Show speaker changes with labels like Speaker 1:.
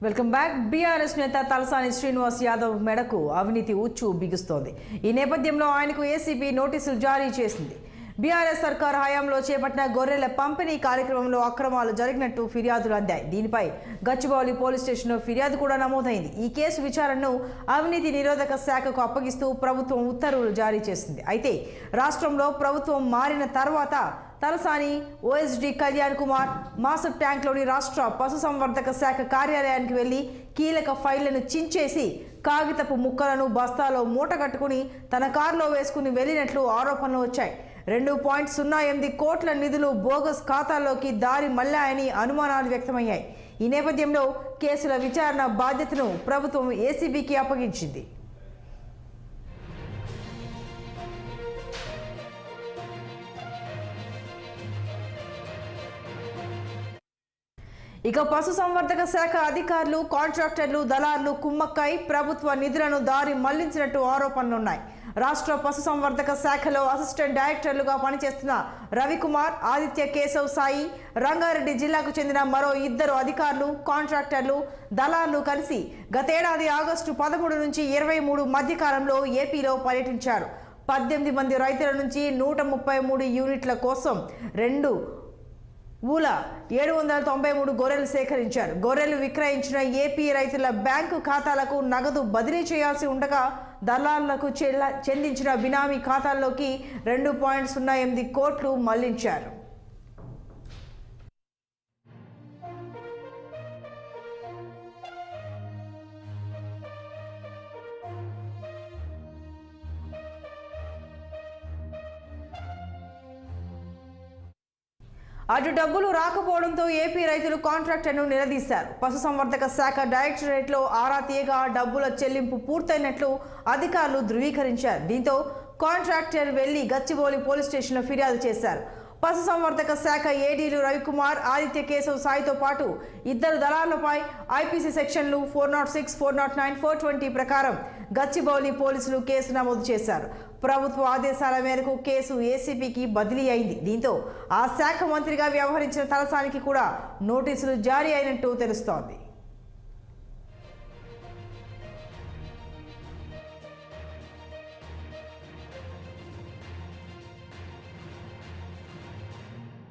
Speaker 1: Welcome back. BRS నేత తలసాని శ్రీనివాస్ యాదవ్ మెడకు అవినీతి ఉచ్చు బిగుస్తోంది. ఈ నేపథ్యంలో ఆయనకు ఏసీబీ నోటీసులు జారీ చేసింది. బీఆర్ఎస్ సర్కార్ హయాంలో చేపట్టిన గొర్రెల పంపిణీ కార్యక్రమంలో అక్రమాలు జరిగినట్టు ఫిర్యాదులు అందాయి. దీనిపై గచ్చిబౌలి పోలీస్ స్టేషన్లో ఫిర్యాదు కూడా నమోదైంది. ఈ కేసు విచారణను అవినీతి నిరోధక శాఖకు అప్పగిస్తూ ప్రభుత్వం ఉత్తర్వులు జారీ చేసింది. అయితే రాష్ట్రంలో ప్రభుత్వం మారిన తర్వాత తలసాని ఓఎస్డీ కళ్యాణ్ కుమార్ మాసప్ ట్యాంక్లోని రాష్ట్ర పశుసంవర్ధక శాఖ కార్యాలయానికి వెళ్లి కీలక ఫైళ్లను చించేసి కాగితపు ముక్కలను బస్తాలో మూటగట్టుకుని తన కారులో వేసుకుని వెళ్లినట్లు ఆరోపణలు వచ్చాయి. 2.08 కోట్ల నిధులు బోగస్ ఖాతాల్లోకి దారి మళ్లాయని అనుమానాలు వ్యక్తమయ్యాయి. ఈ నేపథ్యంలో కేసుల విచారణ బాధ్యతను ప్రభుత్వం ఏసీబీకి అప్పగించింది. ఇక పశుసంవర్ధక శాఖ అధికారులు, కాంట్రాక్టర్లు, దళార్లు కుమ్మక్కై ప్రభుత్వ నిధులను దారి మళ్లించినట్టు ఆరోపణలున్నాయి. రాష్ట్ర పశుసంవర్ధక శాఖలో అసిస్టెంట్ డైరెక్టర్లుగా పనిచేస్తున్న రవికుమార్, ఆదిత్య కేశవ్ సాయి, రంగారెడ్డి జిల్లాకు చెందిన మరో 2 అధికారులు, కాంట్రాక్టర్లు, దళార్లు కలిసి గతేడాది ఆగస్టు 13 నుంచి 23 మధ్యకాలంలో ఏపీలో పర్యటించారు. 18 మంది రైతుల నుంచి 133 యూనిట్ల కోసం 793 గొర్రెలు సేకరించారు. గొర్రెలు విక్రయించిన ఏపీ రైతుల బ్యాంకు ఖాతాలకు నగదు బదిలీ చేయాల్సి ఉండగా దళారులకు చెల్లించిన బినామీ ఖాతాల్లోకి 2.08 కోట్లు మళ్లించారు. అటు డబ్బులు రాకపోవడంతో ఏపీ రైతులు కాంట్రాక్టర్ను నిలదీశారు. పశుసంవర్ధక శాఖ డైరెక్టరేట్లో ఆరా తీయగా డబ్బుల చెల్లింపు పూర్తయినట్లు అధికారులు ధృవీకరించారు. దీంతో కాంట్రాక్టర్ వెళ్లి గచ్చిబౌలి పోలీస్ స్టేషన్లో ఫిర్యాదు చేశారు. పశుసంవర్ధక శాఖ ఏడీలు రవికుమార్, ఆదిత్య కేశవ్ సాయితో పాటు 2 దళారులపై ఐపీసీ సెక్షన్లు 406, 409, 420 ప్రకారం గచ్చిబౌలి పోలీసులు కేసు నమోదు చేశారు. ప్రభుత్వ ఆదేశాల మేరకు కేసు ఏసీబీకి బదిలీ అయింది. దీంతో ఆ శాఖ మంత్రిగా వ్యవహరించిన తలసానికి కూడా నోటీసులు జారీ అయినట్టు తెలుస్తోంది.